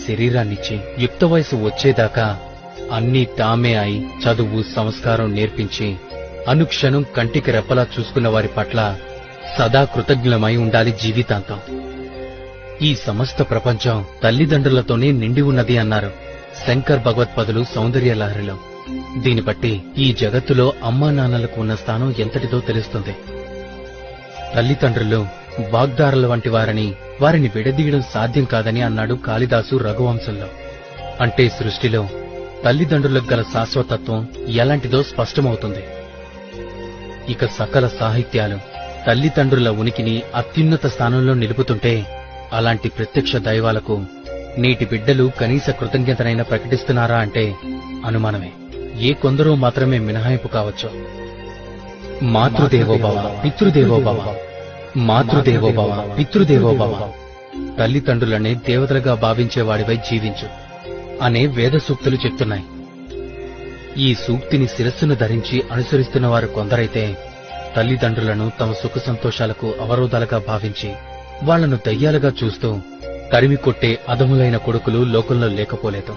శరీరాన్నిచ్చి యుక్త వయసు వచ్చేదాకా అన్నీ తామే అయి చదువు సంస్కారం నేర్పించి అనుక్షణం కంటికి రెప్పలా చూసుకున్న వారి పట్ల సదా కృతజ్ఞులమై ఉండాలి జీవితాంతం. ఈ సమస్త ప్రపంచం తల్లిదండ్రులతోనే నిండి ఉన్నది అన్నారు శంకర్ భగవత్పదులు సౌందర్య లహరిలో. దీని బట్టి ఈ జగత్తులో అమ్మా నాన్నలకు ఉన్న స్థానం ఎంతటిదో తెలుస్తుంది. తల్లిదండ్రులు వాగ్దారుల వంటి వారిని విడదీయడం సాధ్యం కాదని అన్నాడు కాళిదాసు రఘువంశంలో. అంటే సృష్టిలో తల్లిదండ్రులకు గల శాశ్వతత్వం ఎలాంటిదో స్పష్టమవుతుంది. ఇక సకల సాహిత్యాలు తల్లిదండ్రుల ఉనికిని అత్యున్నత స్థానంలో నిలుపుతుంటే అలాంటి ప్రత్యక్ష దైవాలకు నేటి బిడ్డలు కనీస కృతజ్ఞతనైనా ప్రకటిస్తున్నారా అంటే అనుమానమే. ఏ కొందరో మాత్రమే మినహాయింపు కావచ్చు. మాతృదేవోభవ పితృదేవోభవ, మాతృదేవోభవ పితృదేవోభవ. తల్లిదండ్రులనే దేవతలుగా భావించేవాడివై జీవించు అనే వేద సూక్తులు చెప్తున్నాయి. ఈ సూక్తిని శిరస్సును ధరించి అనుసరిస్తున్న వారు కొందరైతే తల్లిదండ్రులను తమ సుఖ సంతోషాలకు అవరోధాలుగా భావించి వాళ్లను దయ్యాలుగా చూస్తూ తరిమి కొట్టే అధములైన కొడుకులు లోకంలో లేకపోలేదు.